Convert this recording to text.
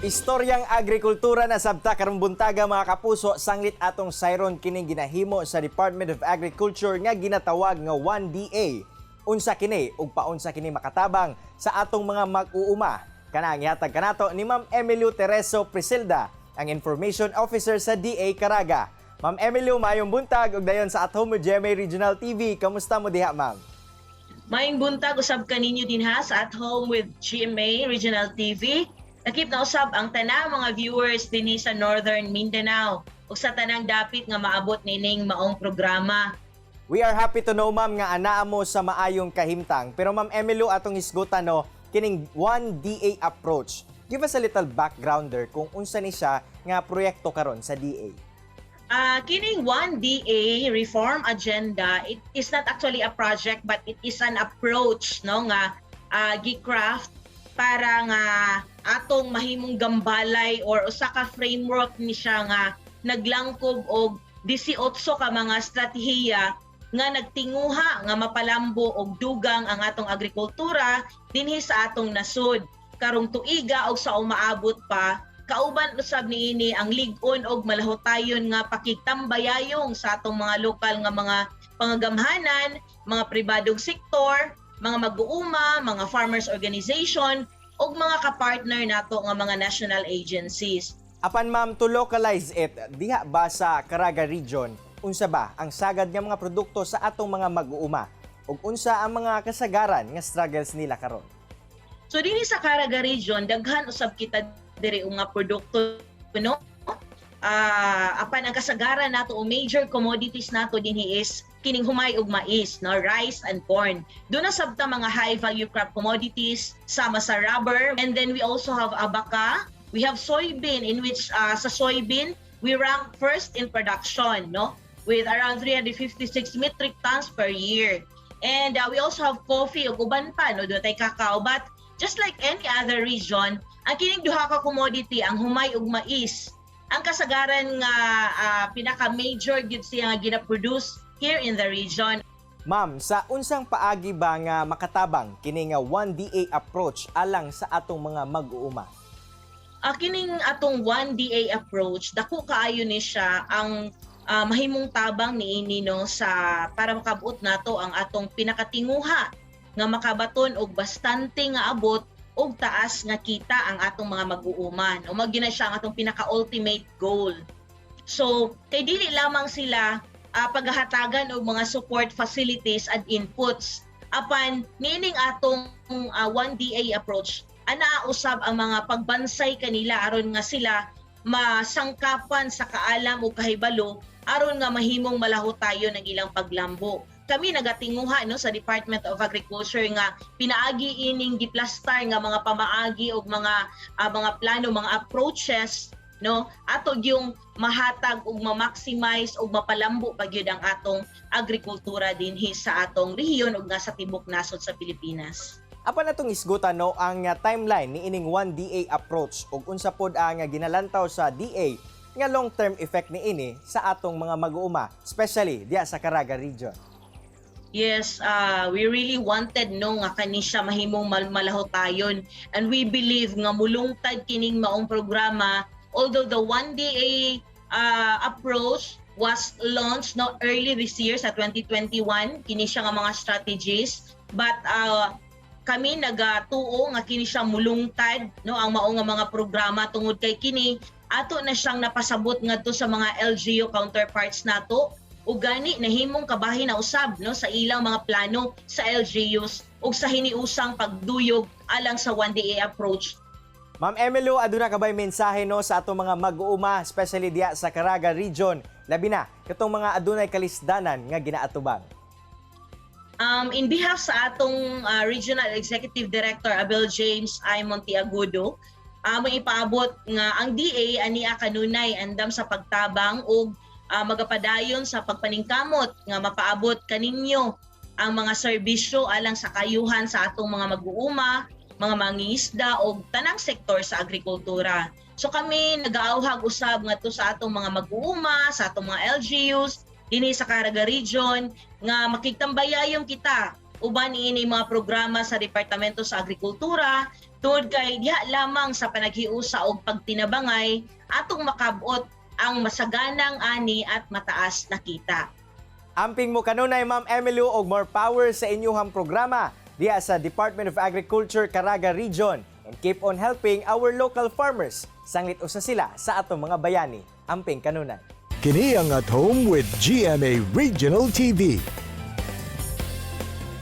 Istoryang agrikultura na sabta karong buntaga mga kapuso sanglit atong sayron kining ginahimo sa Department of Agriculture nga ginatawag nga 1DA. Unsa kini ug paunsa kini makatabang sa atong mga mag-uuma. Kanang ihatag kanato ni Ma'am Emilio Tereso Prisilda, ang Information Officer sa DA Caraga. Ma'am Emilio, mayong buntag ug dayon sa At Home with GMA Regional TV. Kamusta mo diha, ma'am? Mayong buntag usab kaninyo din ha sa At Home with GMA Regional TV. Nakip na usab ang tanang mga viewers dinhi sa Northern Mindanao ug sa tanang dapit nga maabot nining maong programa. We are happy to know, ma'am, nga anaa mo sa maayong kahimtang. Pero Ma'am Emilio, atong isgutan no, kining 1DA approach. Give us a little backgrounder kung unsa ni siya nga proyekto karon sa DA. Kining 1DA reform agenda, it is not actually a project but it is an approach no nga gi-craft para nga atong mahimong gambalay or usa ka framework ni siya nga naglangkob og 18 ka mga estratehiya nga nagtinguha nga mapalambo og dugang ang atong agrikultura dinhi sa atong nasod karong tuiga og sa umaabot pa. Kauban usab niini ang lig-on og malahotayon nga pakigtambayayong sa atong mga lokal nga mga pangagamhanan, mga pribadong sektor, mga mag-uuma, mga farmers organization ug mga kapartner nato nga mga national agencies. Apan ma'am, to localize it, diha ba sa Caraga Region, unsa ba ang sagad nga mga produkto sa atong mga mag-uuma ug unsa ang mga kasagaran nga struggles nila karon? So dinhi sa Caraga Region, daghan usab kita diri nga produkto no. Apan ang kasagaran nato o major commodities nato dinhi is kining humay ug mais, no, rice and corn. Doon na sabta mga high value crop commodities sama sa rubber, and then we also have abaca, we have soybean in which sa soybean we rank first in production, no, with around 356 metric tons per year. And we also have coffee ug uban pa, no, doon tay kakao. But just like any other region, ang kining duha ka commodity, ang humay ug mais, ang kasagaran nga pinaka-major gid siya nga gina-produce here in the region. Ma'am, sa unsang paagi ba nga makatabang kini nga 1DA approach alang sa atong mga mag-uuma? Kining atong 1DA approach, dako kaayo ni siya ang mahimong tabang niini no sa para makabot nato ang atong pinakatinguha nga makabaton og bastante nga abot og taas nga kita ang atong mga mag-uuman. O magina siya ang atong pinaka-ultimate goal. So, kay dili lamang sila paghahatagan og mga support facilities and inputs. Apan nining atong 1DA approach, ana usab ang mga pagbansay kanila aron nga sila masangkapan sa kaalam o kahibalo aron nga mahimong malahotayon ang ilang paglambo. Kami nagatinguha no sa Department of Agriculture nga pinaagi ining giplastar nga mga pamaagi og mga plano, mga approaches no ato yung mahatag ug ma-maximize ug mapalambo pagyud ang atong agrikultura dinhi sa atong rehiyon ug nga sa tibok nasod sa Pilipinas. Apan natong isgutan no ang timeline ni ining 1DA approach ug unsa pod ang ginalantaw sa DA nga long-term effect niini sa atong mga mag-uuma, especially diya sa Caraga Region. Yes, we really wanted no nga kani siya mahimong malahotayon, and we believe nga mulungtad kining maong programa. Although the 1DA approach was launched no early this year sa 2021, kini siya nga mga strategies, but kami nagatuo nga kini siya mulungtad no ang mao nga mga programa tungod kay kini ato na siyang napasabot ngadto sa mga LGU counterparts nato ug gani nahimong kabahin na usab no sa ilang mga plano sa LGUs ug sa hiniusang pagduyog alang sa 1DA approach. Ma'am Emilio, aduna ka ba'y mensahe no sa atong mga mag-uuma, especially diya sa Caraga Region, labi na katong mga adunay kalisdanan nga ginaatubang? In behalf sa atong Regional Executive Director Abel James I. Monteagudo, may ipaabot nga ang DA ania kanunay andam sa pagtabang ug magapadayon sa pagpaningkamot nga mapaabot kaninyo ang mga serbisyo alang sa kayuhan sa atong mga mag-uuma, mga mangingisda o tanang sektor sa agrikultura. So kami nag-aawhag usab ngadto sa atong mga mag-uuma, sa atong mga LGUs dinhi sa Caraga Region nga makigtambayayong kita uban ini mga programa sa Departamento sa Agrikultura tungod kay diha lamang sa panaghiusa og pagtinabangay atong makabot ang masaganang ani at mataas na kita. Amping mo kanunay Ma'am Emily og more power sa inyong programa diya sa Department of Agriculture Caraga Region, and keep on helping our local farmers. Sanglit usa sila sa atong mga bayani. Amping kanunay. Kini ang At Home with GMA Regional TV.